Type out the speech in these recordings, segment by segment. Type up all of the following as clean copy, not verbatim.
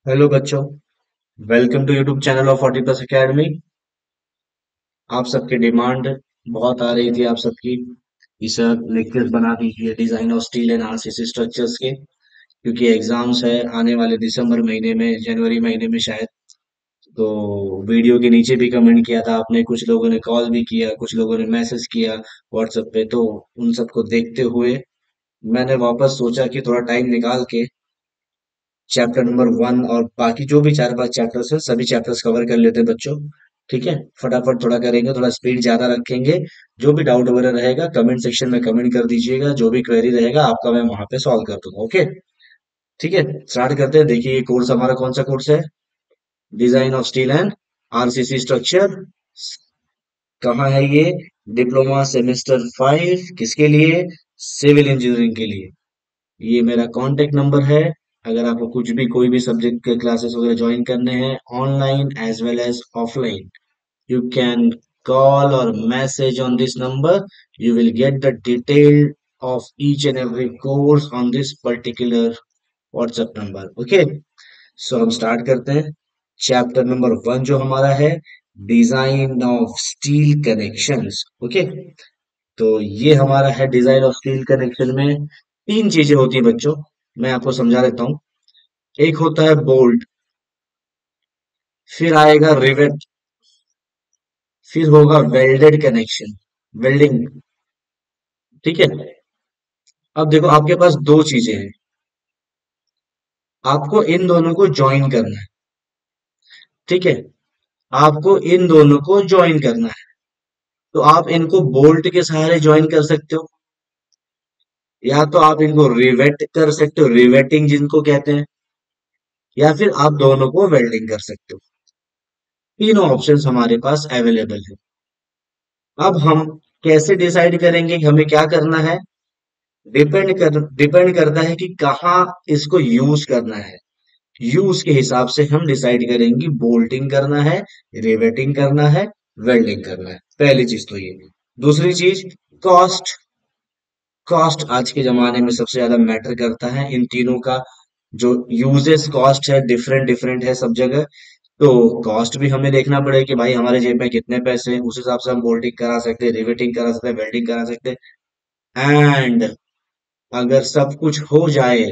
Hello बच्चों, welcome to YouTube channel of 40 plus academy. आप सबकी डिमांड बहुत आ रही थी, आप सबकी ये सब लेक्चर्स बना दीजिए design of steel and RCC structures के, क्योंकि एग्जाम्स है आने वाले दिसंबर महीने में, जनवरी महीने में शायद। तो वीडियो के नीचे भी कमेंट किया था आपने, कुछ लोगों ने कॉल भी किया, कुछ लोगों ने मैसेज किया व्हाट्सएप पे। तो उन सबको देखते हुए मैंने वापस सोचा कि थोड़ा टाइम निकाल के चैप्टर नंबर 1 और बाकी जो भी 4-5 चैप्टर्स है सभी चैप्टर्स कवर कर लेते हैं बच्चों। ठीक है, फटाफट थोड़ा करेंगे, थोड़ा स्पीड ज्यादा रखेंगे। जो भी डाउट वगैरह रहेगा कमेंट सेक्शन में कमेंट कर दीजिएगा, जो भी क्वेरी रहेगा आपका मैं वहां पे सॉल्व कर दूंगा। ओके, ठीक है, स्टार्ट करते हैं। देखिए ये कोर्स हमारा कौन सा कोर्स है? Design of steel and RCC structure. कहाँ है ये? Diploma semester 5। किसके लिए? सिविल इंजीनियरिंग के लिए। ये मेरा कांटेक्ट नंबर है। अगर आपको कुछ भी कोई भी सब्जेक्ट के क्लासेस वगैरह ज्वाइन करने हैं online as well as offline, you can call or message on this number. You will get the detail of each and every course on this particular WhatsApp number. Okay, so हम start करते हैं। Chapter number 1 जो हमारा है, design of steel connections. Okay, तो ये हमारा है डिजाइन ऑफ स्टील कनेक्शन में तीन चीजें होती है बच्चों। मैं आपको समझा देता हूँ। एक होता है बोल्ट, फिर आएगा रिवेट, फिर होगा वेल्डेड कनेक्शन, वेल्डिंग। ठीक है, अब देखो आपके पास दो चीजें हैं, आपको इन दोनों को ज्वाइन करना है। ठीक है, आपको इन दोनों को ज्वाइन करना है। तो आप इनको बोल्ट के सहारे ज्वाइन कर सकते हो, या तो आप इनको रिवेट कर सकते हो, रिवेटिंग जिनको कहते हैं, या फिर आप दोनों को वेल्डिंग कर सकते हो। तीनों ऑप्शंस हमारे पास अवेलेबल है। अब हम कैसे डिसाइड करेंगे कि हमें क्या करना है? डिपेंड करता है कि कहाँ इसको यूज करना है। यूज के हिसाब से हम डिसाइड करेंगे बोल्टिंग करना है, रिवेटिंग करना है, वेल्डिंग करना है। पहली चीज तो ये। दूसरी चीज, कॉस्ट। कॉस्ट आज के जमाने में सबसे ज्यादा मैटर करता है। इन तीनों का जो यूजेस कॉस्ट है डिफरेंट डिफरेंट है सब जगह। तो कॉस्ट भी हमें देखना पड़ेगा कि भाई हमारे जेब में कितने पैसे हैं, उस हिसाब से हम बोल्टिंग करा सकते हैं, रिवेटिंग करा सकते हैं, वेल्डिंग करा सकते हैं। एंड अगर सब कुछ हो जाए,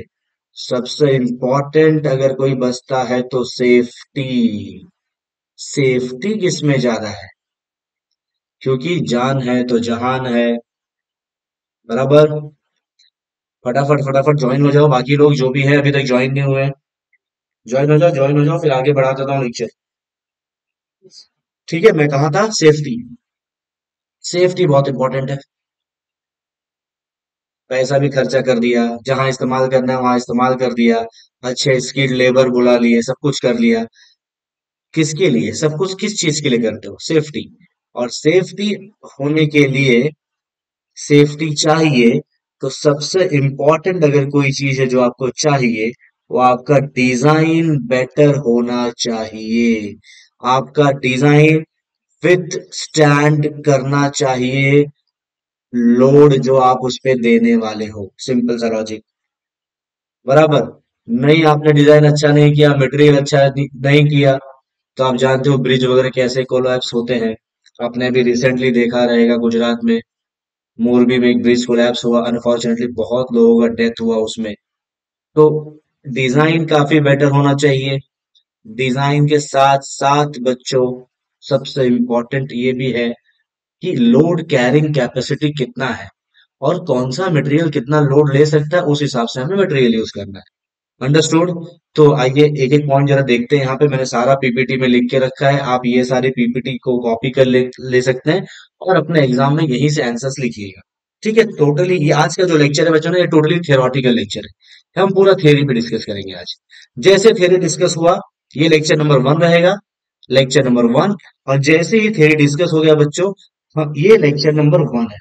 सबसे इम्पोर्टेंट अगर कोई बचता है तो सेफ्टी। सेफ्टी किसमें ज्यादा है? क्योंकि जान है तो जहान है। बराबर। फटाफट फटाफट ज्वाइन हो जाओ, बाकी लोग जो भी है अभी तक ज्वाइन नहीं हुए हैं, ज्वाइन हो जाओ, ज्वाइन हो जाओ, फिर आगे बढ़ा देता हूँ लेक्चर। ठीक है, मैं कहा था सेफ्टी। सेफ्टी बहुत इंपॉर्टेंट है। पैसा भी खर्चा कर दिया, जहां इस्तेमाल करना है वहां इस्तेमाल कर दिया, अच्छे स्किल्ड लेबर बुला लिए, सब कुछ कर लिया। किसके लिए सब कुछ? किस चीज के लिए करते हो? सेफ्टी। और सेफ्टी होने के लिए, सेफ्टी चाहिए, तो सबसे इंपॉर्टेंट अगर कोई चीज है जो आपको चाहिए, वो आपका डिजाइन बेटर होना चाहिए। आपका डिजाइन विथ स्टैंड करना चाहिए लोड जो आप उस पे देने वाले हो। सिंपल सा लॉजिक। बराबर। नहीं, आपने डिजाइन अच्छा नहीं किया, मटेरियल अच्छा नहीं किया, तो आप जानते हो ब्रिज वगैरह कैसे कोलैप्स होते हैं। आपने अभी रिसेंटली देखा रहेगा गुजरात में, मोरबी में एक ब्रिज कोलैप्स हुआ, अनफॉर्चुनेटली बहुत लोगों का डेथ हुआ उसमें। तो डिजाइन काफी बेटर होना चाहिए। डिजाइन के साथ साथ बच्चों, सबसे इम्पोर्टेंट ये भी है कि लोड कैरिंग कैपेसिटी कितना है, और कौन सा मटेरियल कितना लोड ले सकता है, उस हिसाब से हमें मटेरियल यूज करना है। अंडरस्टूड। तो आइए एक एक पॉइंट जरा देखते हैं। यहाँ पे मैंने सारा पीपीटी में लिख के रखा है, आप ये सारे पीपीटी को कॉपी कर ले सकते हैं, और अपने एग्जाम में यहीं से आंसर्स लिखिएगा। ठीक है, टोटली ये आज का जो लेक्चर है बच्चों ने, ये टोटली थियोरटिकल लेक्चर है। हम पूरा थ्योरी पे डिस्कस करेंगे आज। जैसे थ्योरी डिस्कस हुआ, ये लेक्चर नंबर 1 रहेगा। Lecture number 1। और जैसे ही थ्योरी डिस्कस हो गया बच्चों, हम ये लेक्चर नंबर 1 है।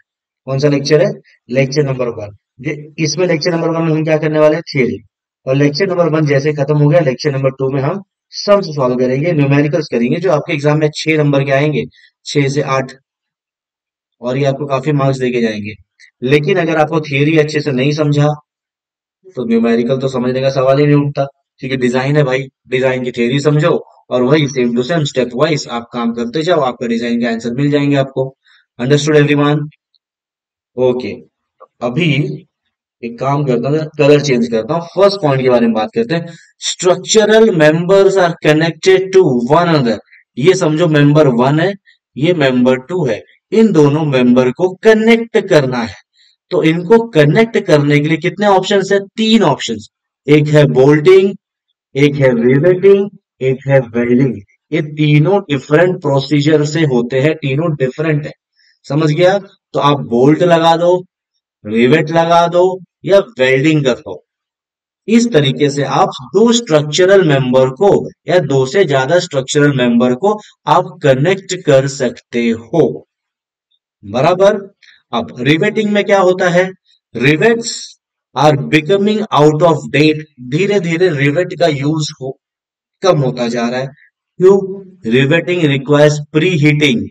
कौन सा लेक्चर है? Lecture number 1। इसमें लेक्चर नंबर 1 में हम क्या करने वाले हैं? थ्योरी। और लेक्चर नंबर 1 जैसे खत्म हो गया, लेक्चर नंबर 2 में हम सम्स सॉल्व करेंगे, न्यूमेरिकल्स करेंगे, जो आपके एग्जाम में 6 नंबर के आएंगे, 6 से 8। और ये आपको काफी मार्क्स देके जाएंगे। लेकिन अगर आपको थियरी अच्छे से नहीं समझा, तो न्यूमेरिकल तो समझने का सवाल ही नहीं उठता। ठीक है, डिजाइन है भाई, डिजाइन की थ्योरी समझो और वही same to same step wise आप काम करते जाओ, आपका डिजाइन के आंसर मिल जाएंगे आपको। Understood everyone? ओके। अभी एक काम करता हूँ, कलर चेंज करता हूँ, फर्स्ट पॉइंट के बारे में बात करते हैं। Structural members are connected to one another. ये समझो मेंबर वन है, ये मेंबर टू है, इन दोनों मेंबर को कनेक्ट करना है। तो इनको कनेक्ट करने के लिए कितने ऑप्शंस है? तीन ऑप्शंस। एक है बोल्टिंग, एक है रिवेटिंग, एक है वेल्डिंग। ये तीनों डिफरेंट प्रोसीजर से होते हैं, तीनों डिफरेंट है। समझ गया? तो आप बोल्ट लगा दो, रिवेट लगा दो या वेल्डिंग कर दो। इस तरीके से आप दो स्ट्रक्चरल मेंबर को या दो से ज्यादा स्ट्रक्चरल मेंबर को आप कनेक्ट कर सकते हो। बराबर। अब रिवेटिंग में क्या होता है? Rivets are becoming out of date. धीरे धीरे रिवेट का यूज कम होता जा रहा है। क्यों? Riveting requires pre heating.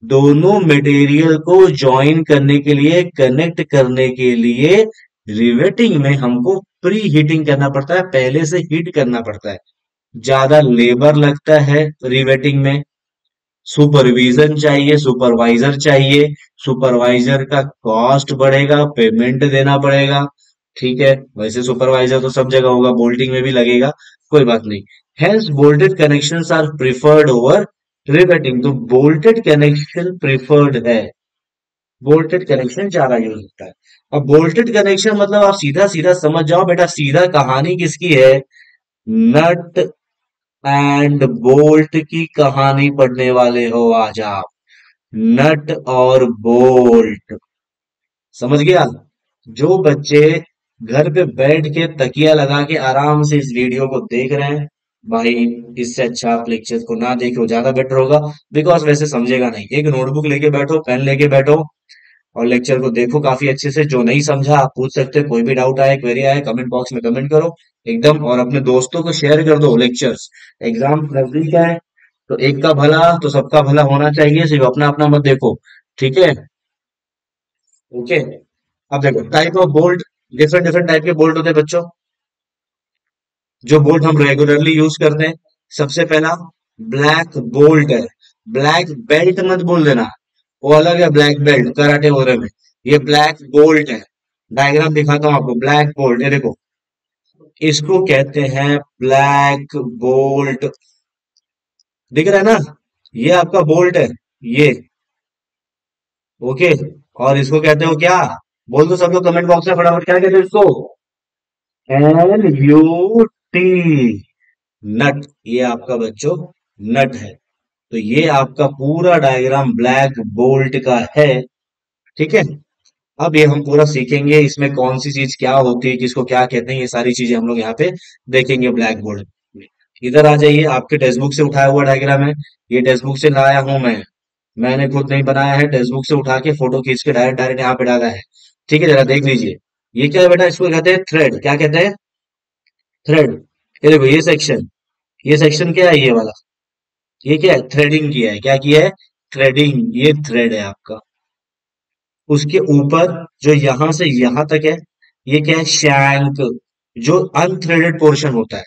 दोनों मटेरियल को ज्वाइन करने के लिए, कनेक्ट करने के लिए रिवेटिंग में हमको प्री हीटिंग करना पड़ता है, पहले से हीट करना पड़ता है। ज्यादा लेबर लगता है रिवेटिंग में, सुपरविजन चाहिए, सुपरवाइजर चाहिए, सुपरवाइजर का कॉस्ट बढ़ेगा, पेमेंट देना पड़ेगा। ठीक है, वैसे सुपरवाइजर तो सब जगह होगा, बोल्टिंग में भी लगेगा, कोई बात नहीं। Hence bolted connections are preferred over riveting. तो बोल्टेड कनेक्शन प्रिफर्ड है, बोल्टेड कनेक्शन ज्यादा यूज होता है। अब बोल्टेड कनेक्शन मतलब आप सीधा सीधा समझ जाओ बेटा, सीधा कहानी किसकी है? नट एंड बोल्ट की कहानी पढ़ने वाले हो आज आप। नट और बोल्ट, समझ गया? जो बच्चे घर पे बैठ के तकिया लगा के आराम से इस वीडियो को देख रहे हैं, भाई इससे अच्छा आप लेक्चर को ना देखो ज्यादा बेटर होगा। बिकॉज वैसे समझेगा नहीं। एक नोटबुक लेके बैठो, पेन लेके बैठो और लेक्चर को देखो काफी अच्छे से। जो नहीं समझा आप पूछ सकते हो, कोई भी डाउट आए, क्वेरी आए, कमेंट बॉक्स में कमेंट करो एकदम। और अपने दोस्तों को शेयर कर दो लेक्चर्स। एग्जाम नजदीक है तो एक का भला तो सबका भला होना चाहिए, सिर्फ अपना अपना मत देखो। ठीक है? ओके। अब देखो type of bolt, different different type के बोल्ट होते हैं बच्चों। जो बोल्ट हम रेगुलरली यूज करते हैं, सबसे पहला ब्लैक बोल्ट है। ब्लैक बेल्ट मत बोल देना, वो अलग है, ब्लैक बेल्ट कराटे वगैरह में। ये ब्लैक बोल्ट है। डायग्राम दिखाता हूँ आपको, ब्लैक बोल्ट, ये देखो, इसको कहते हैं ब्लैक बोल्ट। दिख रहा है ना? ये आपका बोल्ट है, ये। ओके। और इसको कहते हो क्या? बोल दो सब लोग कमेंट बॉक्स में फटाफट, क्या कहते हो इसको? NUT, नट। ये आपका बच्चों नट है। तो ये आपका पूरा डायग्राम ब्लैक बोल्ट का है। ठीक है? अब ये हम पूरा सीखेंगे, इसमें कौन सी चीज क्या होती है, किसको क्या कहते हैं, ये सारी चीजें हम लोग यहाँ पे देखेंगे ब्लैक बोर्ड में। इधर आ जाइए, आपके टेक्स्ट बुक से उठाया हुआ डायग्राम है। ये टेक्स्ट बुक से लाया हूं मैं, मैंने खुद नहीं बनाया है, टेक्स्ट बुक से उठा के फोटो खींच के डायरेक्ट डायरेक्ट यहाँ पे डाला है। ठीक है, जरा देख लीजिए। ये क्या है बेटा? इसको कहते हैं थ्रेड। क्या कहते हैं? थ्रेड। ये देखो, ये सेक्शन, ये सेक्शन क्या है? ये वाला, ये क्या है? थ्रेडिंग किया है। क्या किया है? थ्रेडिंग। ये थ्रेड है आपका। उसके ऊपर जो यहां से यहां तक है, ये क्या है? शैंक। जो अनथ्रेडेड पोर्शन होता है,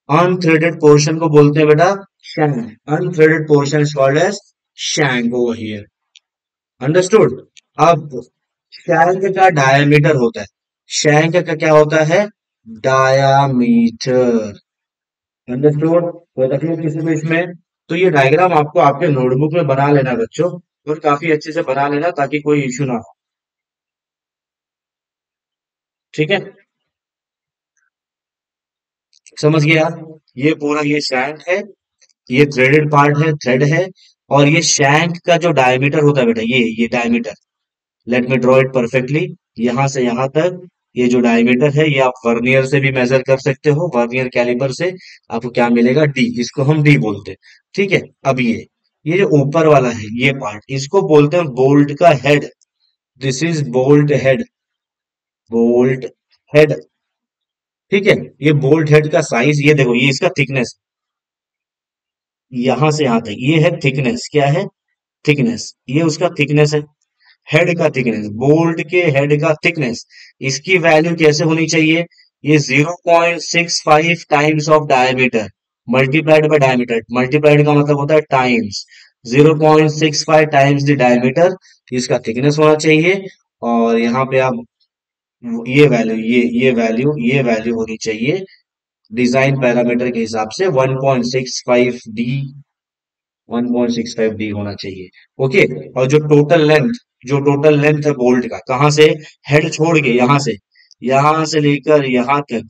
अनथ्रेडेड पोर्शन को बोलते हैं बेटा shank. Unthreaded portion is called as shank over here. Understood? अब शैंक का डायमीटर होता है, शैंक का क्या होता है? डायामीटर। अंडरस्टूड? कोई तकलीफ किसी को इसमें? तो ये डायग्राम आपको आपके नोटबुक में बना लेना बच्चों, और काफी अच्छे से बना लेना ताकि कोई इश्यू ना हो। ठीक है? समझ गया? ये पूरा ये शैंक है, ये थ्रेडेड पार्ट है, थ्रेड है। और ये शैंक का जो डायमीटर होता है बेटा, ये diameter, let me draw it perfectly. यहां से यहां तक ये जो डायमीटर है, ये आप वर्नियर से भी मेजर कर सकते हो, वर्नियर कैलिपर से। आपको क्या मिलेगा? डी। इसको हम डी बोलते हैं। ठीक है? अब ये जो ऊपर वाला है, ये पार्ट, इसको बोलते हैं बोल्ट का head. This is bolt head, bolt head. ठीक है? ये बोल्ट हेड का साइज, ये देखो, ये इसका थिकनेस, यहां से यहां तक, ये है थिकनेस। क्या है? थिकनेस। ये उसका थिकनेस है, हेड का थिकनेस, बोल्ट के हेड का थिकनेस। इसकी वैल्यू कैसे होनी चाहिए? ये 0.65 times of diameter multiplied by diameter, multiplied का मतलब होता है टाइम्स, 0.65 टाइम्स द डायमीटर इसका थिकनेस होना चाहिए। और यहाँ पे आप ये वैल्यू, ये वैल्यू होनी चाहिए डिजाइन पैरामीटर के हिसाब से 1.65 डी होना चाहिए। ओके। और जो टोटल लेंथ है बोल्ट का, कहां से, हेड छोड़ के यहां से लेकर यहां तक,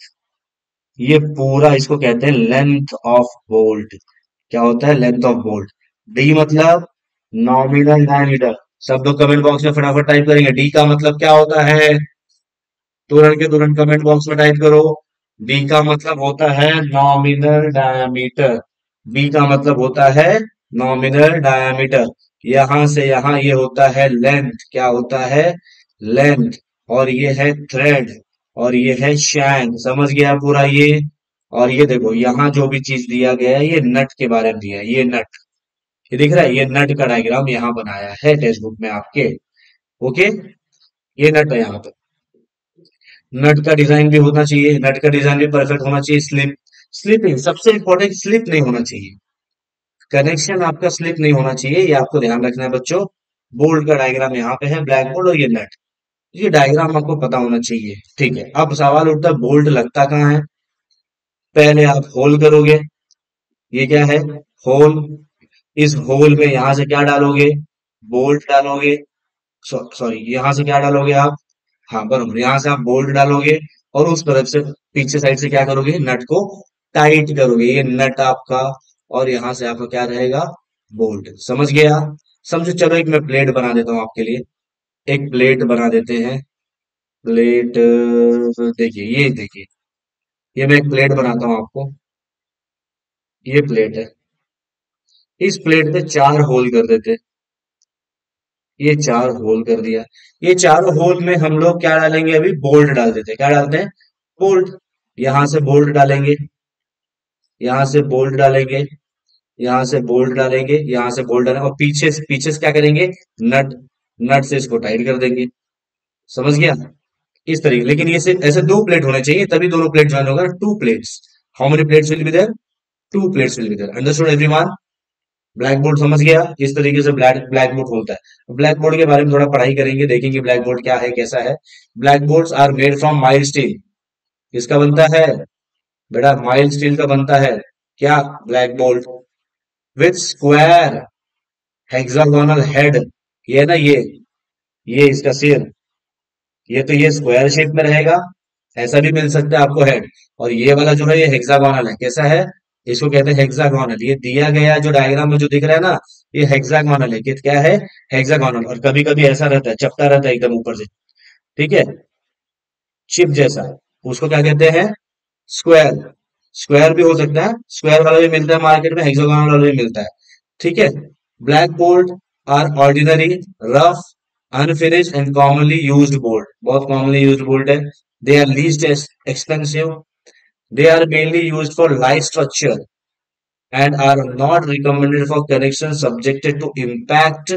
ये पूरा इसको कहते हैं लेंथ ऑफ बोल्ट। क्या होता है, लेंथ ऑफ बोल्ट। डी मतलब नॉमिनल डायमीटर। सब लोग कमेंट बॉक्स में फटाफट टाइप करेंगे, डी का मतलब क्या होता है, तुरंत के तुरंत कमेंट बॉक्स में टाइप करो। बी का मतलब होता है नॉमिनल डायमीटर। बी का मतलब होता है नॉमिनल डायमीटर। यहां से यहां ये होता है लेंथ। क्या होता है, लेंथ। और ये है थ्रेड, और ये है शैंक। समझ गया पूरा ये। और ये देखो यहाँ जो भी चीज दिया गया है, ये नट के बारे में दिया है। ये नट, ये दिख रहा है, ये नट का डायग्राम यहाँ बनाया है टेक्स्ट बुक में आपके। ओके। ये नट है यहाँ पे। नट का डिजाइन भी होना चाहिए, नट का डिजाइन भी परफेक्ट होना चाहिए। स्लिपिंग सबसे इंपॉर्टेंट, स्लिप नहीं होना चाहिए। कनेक्शन आपका स्लिप नहीं होना चाहिए, ये आपको ध्यान रखना है बच्चों। बोल्ट का डायग्राम यहाँ पे है, ब्लैक बोर्ड, और ये नट, ये डायग्राम आपको पता होना चाहिए। ठीक है, अब सवाल उठता है बोल्ट लगता कहाँ है। पहले आप होल करोगे, ये क्या है, होल। इस होल में यहां से क्या डालोगे, बोल्ट डालोगे। सॉरी, यहाँ से क्या डालोगे आप, हाँ बरोबर, यहाँ से आप बोल्ट डालोगे। और उस तरफ से पीछे साइड से क्या करोगे, नट को टाइट करोगे, ये नट आपका। और यहाँ से आपका क्या रहेगा, बोल्ट। समझ गया। समझो, चलो एक मैं प्लेट बना देता हूँ आपके लिए। एक प्लेट बना देते हैं। प्लेट, देखिए, ये देखिए, ये मैं एक प्लेट बनाता हूँ आपको। ये प्लेट है, इस प्लेट पे 4 होल कर देते। ये 4 होल कर दिया। ये चारों होल में हम लोग क्या डालेंगे, अभी बोल्ट डाल देते हैं। क्या डालते हैं, बोल्ट। यहां से बोल्ट डालेंगे, यहां से बोल्ट डालेंगे, यहां से बोल्ट डालेंगे, यहां से बोल्ट डालेंगे, और पीछे से क्या करेंगे, नट, नट से इसको टाइट कर देंगे। समझ गया, इस तरीके। लेकिन ये सिर्फ ऐसे 2 प्लेट होने चाहिए, तभी दोनों प्लेट ज्वाइन होगा। 2 plates, how many plates will be there, 2 plates will be there. Understood everyone. Black board समझ गया, इस तरीके से ब्लैक ब्लैक बोर्ड होता है। ब्लैक बोर्ड के बारे में थोड़ा पढ़ाई करेंगे, देखेंगे ब्लैक बोर्ड क्या है, कैसा है। Black boards are made from mild steel. किसका बनता है बेटा, माइल्ड स्टील का बनता है। क्या, black board with square hexagonal head. ये है ना, ये इसका सिर, ये तो ये स्क्वायर शेप में रहेगा। ऐसा भी मिल सकता है आपको हेड। और ये वाला जो है, ये हेक्सागोनल है। कैसा है, इसको कहते हैं हेक्सागोनल। ये दिया गया जो डायग्राम में जो दिख रहा है ना, ये हेक्सागोनल है। क्या है, हेक्सागोनल। और कभी कभी ऐसा रहता है, चपटा रहता है एकदम ऊपर से। ठीक है, चिप जैसा, उसको क्या कहते हैं, स्क्वायर। स्क्वायर भी हो सकता है, स्क्वायर वाला भी मिलता है मार्केट में, हेक्सागोनल वाला भी मिलता है। ठीक है। Black board are ordinary, rough, unfinished and commonly used board. बहुत कॉमनली यूज्ड बोर्ड है। They are least expensive. They are mainly used for light structure and are not recommended for connection subjected to impact,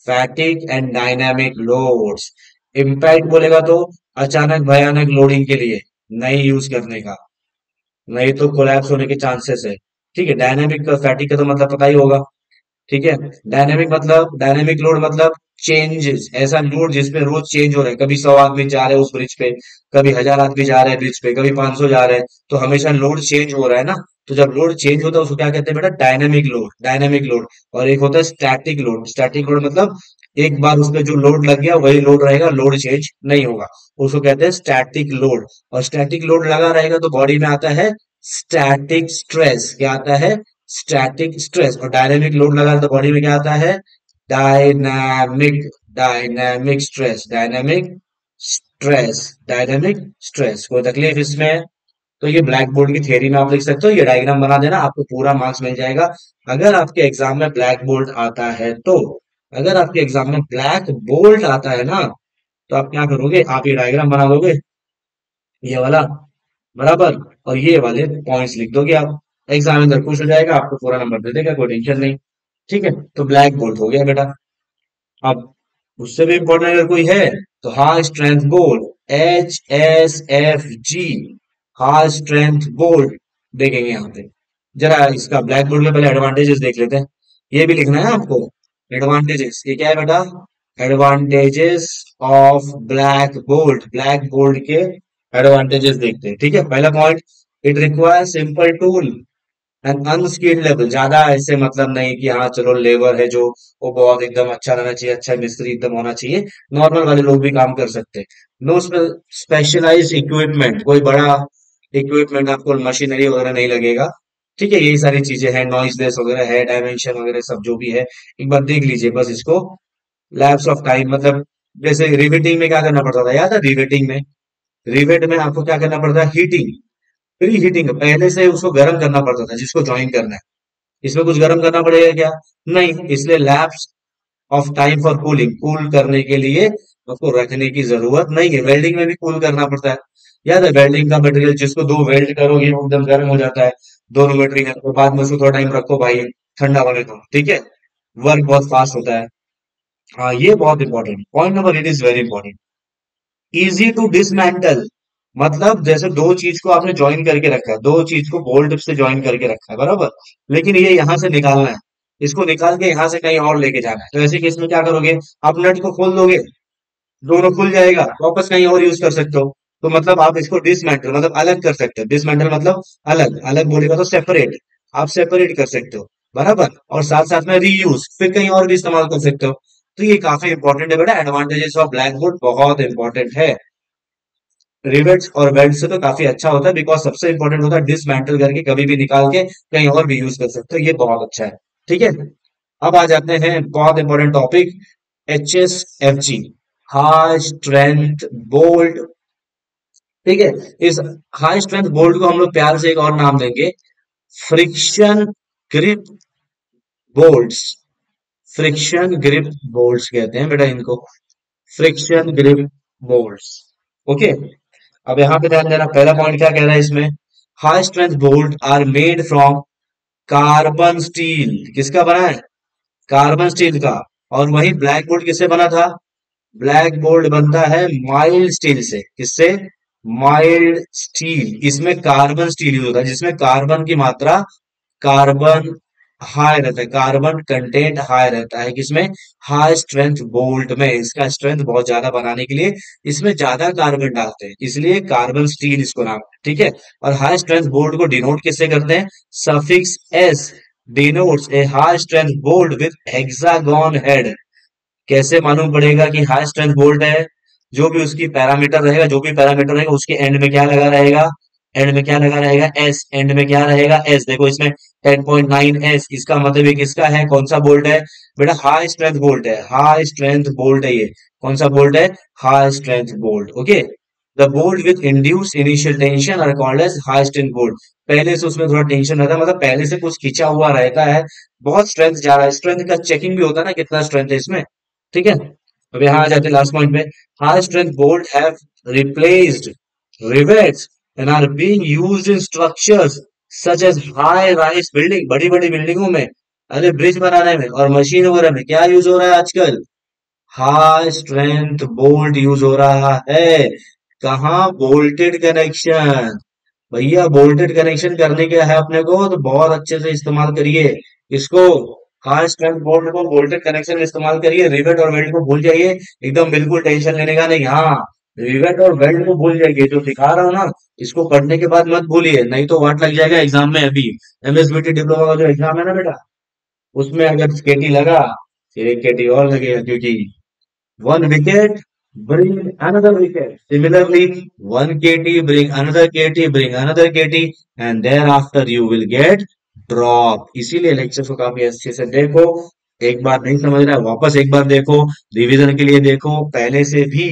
fatigue and dynamic loads. Impact बोलेगा तो अचानक भयानक loading के लिए नहीं use करने का, नहीं तो कोलैप्स होने के चांसेस है। ठीक है। डायनामिक का, फैटिक का तो मतलब पता ही होगा। ठीक है। डायनेमिक लोड मतलब चेंजेस, ऐसा लोड जिसमें रोज चेंज हो रहा है। कभी 100 आदमी जा रहे हैं उस ब्रिज पे, कभी 1000 आदमी जा रहे हैं ब्रिज पे, कभी 500 जा रहे हैं। तो हमेशा लोड चेंज हो रहा है ना। तो जब लोड चेंज होता है उसको क्या कहते हैं बेटा, डायनेमिक लोड। Dynamic load. और एक होता है स्टैटिक लोड। स्टैटिक लोड मतलब एक बार उस पर जो लोड लग गया वही लोड रहेगा, लोड चेंज नहीं होगा। उसको कहते हैं स्टैटिक लोड। और स्टैटिक लोड लगा रहेगा तो बॉडी में आता है स्टैटिक स्ट्रेस। क्या आता है, स्टैटिक स्ट्रेस। और डायनेमिक लोड लगा तो बॉडी में क्या आता है, dynamic dynamic stress. Dynamic stress, dynamic stress. कोई तकलीफ इसमें, तो ये ब्लैक बोर्ड की थियरी में आप लिख सकते हो। ये डायग्राम बना देना, आपको पूरा मार्क्स मिल जाएगा अगर आपके एग्जाम में ब्लैक बोर्ड आता है तो। अगर आपके एग्जाम में ब्लैक बोल्ट आता है ना, तो आप क्या करोगे, आप ये डायग्राम बना दोगे, ये वाला, बराबर। और ये वाले पॉइंट्स लिख दोगे आप। एग्जामिनर खुश हो जाएगा, आपको पूरा नंबर दे देगा, कोई टेंशन नहीं। ठीक है, तो ब्लैक बोल्ट हो गया बेटा। अब उससे भी इंपॉर्टेंट अगर कोई है तो हाँ, strength board, HSFG। High strength bolt देखेंगे यहाँ पे। जरा इसका ब्लैक बोर्ड में पहले एडवांटेजेस देख लेते हैं। ये भी लिखना है आपको, एडवांटेजेस। ये क्या है बेटा? एडवांटेजेस ऑफ ब्लैक बोर्ड के एडवांटेजेस देखते हैं। ठीक है, पहला point, it require simple tool and unskilled level. ज्यादा ऐसे मतलब नहीं कि हाँ चलो लेबर है जो वो बहुत एकदम अच्छा रहना चाहिए, अच्छा मिस्त्री एकदम होना चाहिए, नॉर्मल वाले लोग भी काम कर सकते हैं। नो स्पेशलाइज्ड इक्विपमेंट, कोई बड़ा इक्विपमेंट आपको मशीनरी वगैरह नहीं लगेगा। ठीक है, यही सारी चीजें हैं, नॉइजलेस वगैरह है, डायमेंशन वगैरह सब जो भी है एक बार देख लीजिए बस इसको। लैप्स ऑफ टाइम मतलब जैसे रिवेटिंग में क्या करना पड़ता था, याद है रिवेटिंग में? रिवेट में आपको क्या करना पड़ता है? हीटिंग, प्री हीटिंग, पहले से उसको गर्म करना पड़ता था जिसको ज्वाइन करना है। इसमें कुछ गर्म करना पड़ेगा क्या? नहीं, इसलिए lapse of time for cooling, cool करने के लिए उसको रखने की जरूरत नहीं है। वेल्डिंग में भी कूल करना पड़ता है, याद है? वेल्डिंग का मटेरियल जिसको दो वेल्ड करोगे वो एकदम गर्म हो जाता है, दोनों मटेरियल को, बाद में उसको थोड़ा टाइम रखो भाई, ठंडा होने दो। ठीक है, वर्क बहुत फास्ट होता है। हाँ, ये बहुत important point number, it is very important. Easy to dismantle, मतलब जैसे दो चीज को आपने ज्वाइन करके रखा है, दो चीज को बोल्ट से ज्वाइन करके रखा है, बराबर, लेकिन ये यहां से निकालना है, इसको निकाल के यहां से कहीं और लेके जाना है। तो ऐसे केस में क्या करोगे? आप नट को खोल दोगे, दोनों खुल जाएगा, वापस कहीं और यूज कर सकते हो। तो मतलब आप इसको डिसमेंटल मतलब अलग कर सकते हो। डिसमेंटल मतलब अलग, अलग बोलेगा तो सेपरेट, आप सेपरेट कर सकते हो, बराबर। और साथ साथ में रीयूज, फिर कहीं और भी इस्तेमाल कर सकते हो। तो ये काफी इंपॉर्टेंट है बेटा, एडवांटेजेस ऑफ ब्लैक बोर्ड बहुत इंपॉर्टेंट है। रिवेट्स और वेल्ड से तो काफी अच्छा होता है, बिकॉज सबसे इंपॉर्टेंट होता है डिसमेंटल करके कभी भी निकाल के कहीं और भी यूज कर सकते हो, ये बहुत अच्छा है। ठीक है, अब आ जाते हैं बहुत important topic, HSFG, high strength bolt. ठीक है, इस हाई स्ट्रेंथ बोल्ट को हम लोग प्यार से एक और नाम देंगे, friction grip bolts. Friction grip bolts कहते हैं बेटा इनको, फ्रिक्शन ग्रिप बोल्ट्स। ओके, अब यहां पे ध्यान देना, पहला पॉइंट क्या कह रहा है इसमें? High strength bolt are made from carbon steel. किसका बना है? कार्बन स्टील का। और वही ब्लैक बोर्ड किससे बना था? ब्लैक बोर्ड बनता है माइल्ड स्टील से। किससे? Mild steel. इसमें कार्बन स्टील यूज होता है जिसमें कार्बन की मात्रा, कार्बन हाई रहता है, कार्बन कंटेंट हाई रहता है। किसमें? हाई स्ट्रेंथ बोल्ट में। इसका स्ट्रेंथ बहुत ज्यादा बनाने के लिए इसमें ज्यादा कार्बन डालते हैं, इसलिए कार्बन स्टील इसको नाम है। ठीक है, और हाई स्ट्रेंथ बोल्ट को डिनोट किससे करते हैं? Suffix S denotes A high strength bolt with hexagon head. कैसे मालूम पड़ेगा कि हाई स्ट्रेंथ बोल्ट है? जो भी उसकी पैरामीटर रहेगा, जो भी पैरामीटर रहेगा उसके एंड में क्या लगा रहेगा? एंड में क्या लगा रहेगा? एस। एंड में क्या रहेगा? एस। देखो इसमें 10.9 एस, इसका मतलब ये किसका है? कौन सा बोल्ट है बेटा? हाई स्ट्रेंथ बोल्ट है, हाई स्ट्रेंथ बोल्ट है ये। कौन सा बोल्ट है? High strength bolt. Okay, the bolt with induce initial tension are called as high strength bolt. पहले से उसमें थोड़ा टेंशन रहता है, मतलब पहले से कुछ खींचा हुआ रहता है, बहुत स्ट्रेंथ जा रहा है, स्ट्रेंथ का चेकिंग भी होता है ना, कितना स्ट्रेंथ है इसमें। ठीक है, अब यहाँ आ जाते हैं लास्ट पॉइंट पे। High strength bolt have replaced rivets and are being used in structures such as high rise building, बड़ी बड़ी बिल्डिंगों में, अरे ब्रिज बनाने में और मशीन वगैरह में क्या यूज हो रहा है आजकल? हाई स्ट्रेंथ बोल्ट यूज हो रहा है। कहाँ? Bolted connection. भैया बोल्टेड कनेक्शन करने के है अपने को तो बहुत अच्छे से इस्तेमाल करिए इसको। हाई स्ट्रेंथ बोल्ट को बोल्टेड कनेक्शन में इस्तेमाल करिए, रिवेट और वेल्ड को भूल जाइए, एकदम बिल्कुल टेंशन लेने का नहीं। हाँ, रिवेट और वेल्ड को भूल जाइए, जो सिखा रहा हूँ ना इसको पढ़ने के बाद मत भूलिए, नहीं तो वाट लग जाएगा एग्जाम में। अभी MSBT डिप्लोमा का जो एग्जाम है ना बेटा, उसमें अगर केटी लगा फिर एक केटी और लगेगा, क्योंकि one wicket bring another wicket. Similarly, one KT bring another KT bring another KT and thereafter you will get drop. इसीलिए लेक्चर को काफी अच्छे से देखो, एक बार नहीं समझ रहा है वापस एक बार देखो, रिवीजन के लिए देखो। पहले से भी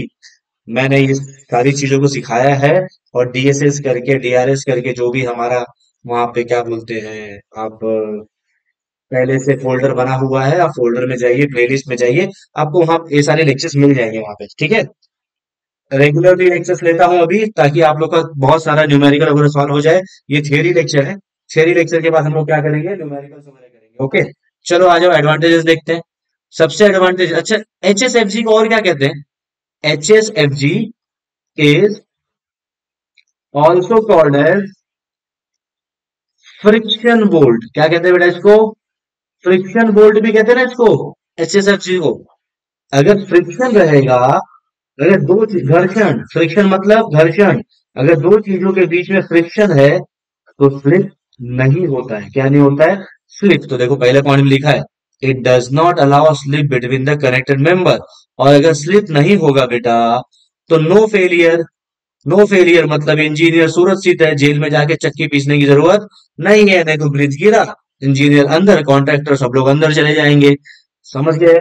मैंने ये सारी चीजों को सिखाया है, और DSS करके DRS करके जो भी हमारा वहां पे क्या बोलते हैं आप, पहले से फोल्डर बना हुआ है, आप फोल्डर में जाइए, प्लेलिस्ट में जाइए, आपको वहां ये सारे लेक्चर्स मिल जाएंगे वहां पे। ठीक है, रेगुलरली लेक्चर्स लेता हूँ अभी, ताकि आप लोग का बहुत सारा न्यूमेरिकल वगैरह सॉल्व हो जाए। ये थियरी लेक्चर है, थियरी लेक्चर के बाद हम लोग क्या करेंगे? न्यूमेरिकल वगैरह करेंगे। ओके, चलो आ जाओ एडवांटेजेस देखते हैं। सबसे एडवांटेज, अच्छा, HSFG को और क्या कहते हैं? HSFG is also called as friction bolt. क्या कहते हैं बेटा इसको? फ्रिक्शन बोल्ट भी कहते हैं ना इसको, एचएसएफसी को। अगर फ्रिक्शन रहेगा, अगर दो चीज घर्षण, फ्रिक्शन मतलब घर्षण, अगर दो चीजों के बीच में फ्रिक्शन है तो स्लिप नहीं होता है। क्या नहीं होता है? स्लिप। तो देखो पहले पॉइंट में लिखा है it does not allow slip between the connected member. और अगर स्लिप नहीं होगा बेटा तो नो फेलियर। नो फेलियर मतलब इंजीनियर सुरक्षित है, जेल में जाके चक्की पीसने की जरूरत नहीं है। नहीं तो ब्रिज गिरा, इंजीनियर अंदर, कॉन्ट्रैक्टर सब लोग अंदर चले जाएंगे। समझ गए?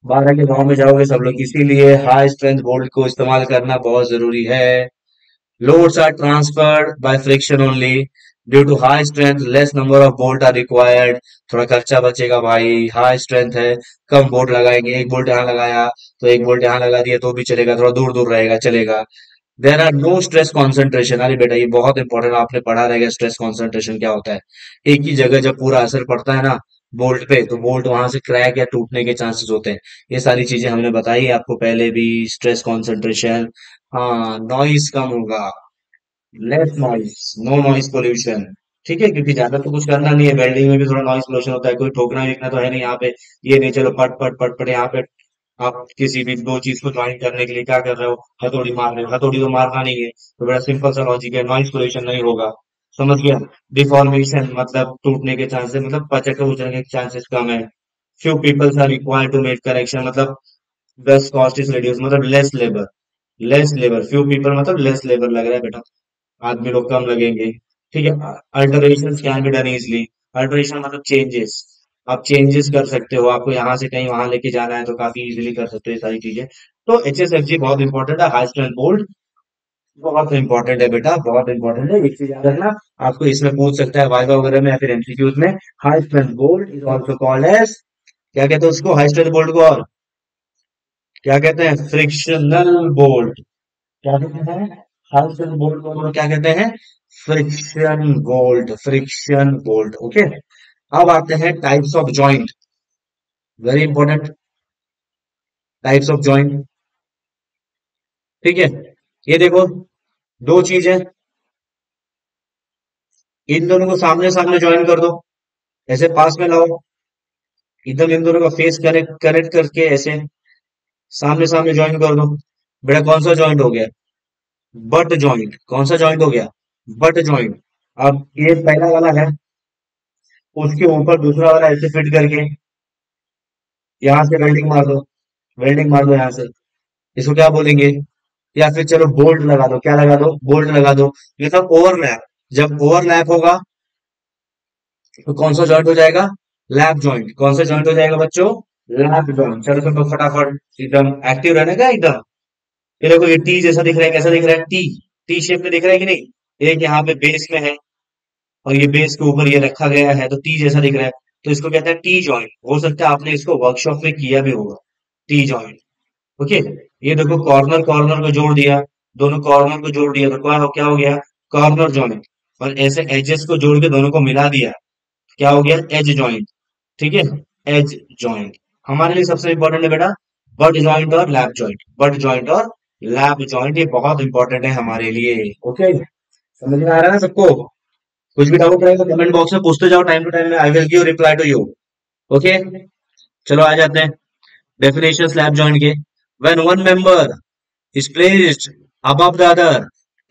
12 के गांव में जाओगे सब लोग। इसीलिए हाई स्ट्रेंथ बोल्ट को इस्तेमाल करना बहुत जरूरी है। Loads are transferred by friction only. Due to high strength, less number of bolt are required. थोड़ा खर्चा बचेगा भाई, हाई स्ट्रेंथ है, कम बोल्ट लगाएंगे। एक बोल्ट यहाँ लगाया तो एक बोल्ट यहाँ लगा दिया तो भी चलेगा, थोड़ा दूर दूर रहेगा चलेगा। There are no stress concentration. अरे बेटा ये बहुत इंपॉर्टेंट, आपने पढ़ा रहेगा स्ट्रेस कॉन्सेंट्रेशन क्या होता है। एक ही जगह जब पूरा असर पड़ता है ना बोल्ट पे, तो बोल्ट वहां से क्रैक या टूटने के चांसेस होते हैं। ये सारी चीजें हमने बताई है आपको पहले भी। स्ट्रेस कॉन्सेंट्रेशन, हाँ, नॉइस कम होगा, less noise, no noise pollution. ठीक है, क्योंकि ज्यादा तो कुछ करना नहीं है, वेल्डिंग में भी थोड़ा नॉइस पोल्यूशन होता है, कोई ठोकना वेकना तो है नहीं यहाँ पे। ये नहीं चलो पट पट पट पट यहाँ पे आप किसी भी दो चीज को ज्वाइन करने के लिए क्या कर रहे हो, हथौड़ी मार रहे हो। हथौड़ी तो मारना नहीं है, तो बड़ा सिंपल सा लॉजिक है, नॉइस पोल्यूशन नहीं होगा। समझ गया? डिफॉर्मेशन मतलब टूटने के चांसेस, मतलब पचक उचकने के चांसेस कम है। Few peoples are required to make correction, मतलब दस कॉस्ट इज रिड्यूस, मतलब less labour. Less labour, few people मतलब लेस लेबर लग रहा है बेटा, आदमी लोग कम लगेंगे। ठीक है। Alteration can be done easily. Alteration मतलब चेंजेस, आप चेंजेस कर सकते हो, आपको यहाँ से कहीं वहां लेके जाना है तो काफी इजीली कर सकते हो ये सारी चीजें। तो एचएसएफजी बहुत इंपॉर्टेंट है, हाई स्ट्रेंथ बोल्ट बहुत इंपॉर्टेंट है बेटा, बहुत इंपॉर्टेंट है। एक चीज याद रखना, आपको इसमें पूछ सकता है वाइवा वगैरह में या फिर एमसीक्यूज में। High strength bolt is also called as, क्या कहते हैं उसको हाई स्ट्रेंथ बोल्ट को? और क्या कहते हैं? Frictional bolt. क्या कहते हैं? हाई स्ट्रेंथ बोल्ट को हम लोग क्या कहते हैं? Friction bolt, friction bolt. Okay. अब आते हैं types of joint, very important, types of joint. ठीक है, ये देखो दो चीज है, इन दोनों को सामने सामने ज्वाइन कर दो, ऐसे पास में लाओ, एकदम इन दोनों का फेस कनेक्ट कनेक्ट करके ऐसे सामने सामने ज्वाइन कर दो। बेटा कौन सा ज्वाइंट हो गया? But joint. कौन सा ज्वाइंट हो गया? But joint. अब ये पहला वाला है, उसके ऊपर दूसरा वाला ऐसे फिट करके यहाँ से वेल्डिंग मार दो, वेल्डिंग मार दो यहाँ से, इसको क्या बोलेंगे? या फिर चलो बोल्ट लगा दो, क्या लगा दो? बोल्ट लगा दो। ये सब ओवरलैप, जब ओवरलैप होगा तो कौन सा जॉइंट हो जाएगा? Lap joint. कौन सा जॉइंट हो जाएगा बच्चों? Lap joint. चलो तो फटाफट एकदम एक्टिव रहने का एकदम। ये देखो ये टी जैसा दिख रहा है, कैसा दिख रहा है? टी, टी शेप में दिख रहा है कि नहीं? एक यहाँ पे बेस में है और ये बेस के ऊपर ये रखा गया है तो टी जैसा दिख रहा है, तो इसको कहते हैं टी जॉइंट। हो सकता है आपने इसको वर्कशॉप में किया भी होगा, टी जॉइंट। ओके। ये देखो कॉर्नर कॉर्नर को जोड़ दिया, दोनों कॉर्नर को जोड़ दिया तो क्या हो गया? Corner joint. और ऐसे एजेस को जोड़ के दोनों को मिला दिया, क्या हो गया? Edge joint. ठीक है, एज जॉइंट। हमारे लिए सबसे इंपॉर्टेंट है बेटा बट जॉइंट और लैप जॉइंट। बट जॉइंट और लैप जॉइंट ये बहुत इंपॉर्टेंट है हमारे लिए। ओके, समझ में आ रहा है ना सबको? कुछ भी डाउट रहेगा कमेंट बॉक्स में पूछते जाओ, time to time I will give reply to you. Okay, चलो आ जाते हैं डेफिनेशन स्लैब जॉइंट के। When one member is placed above the other,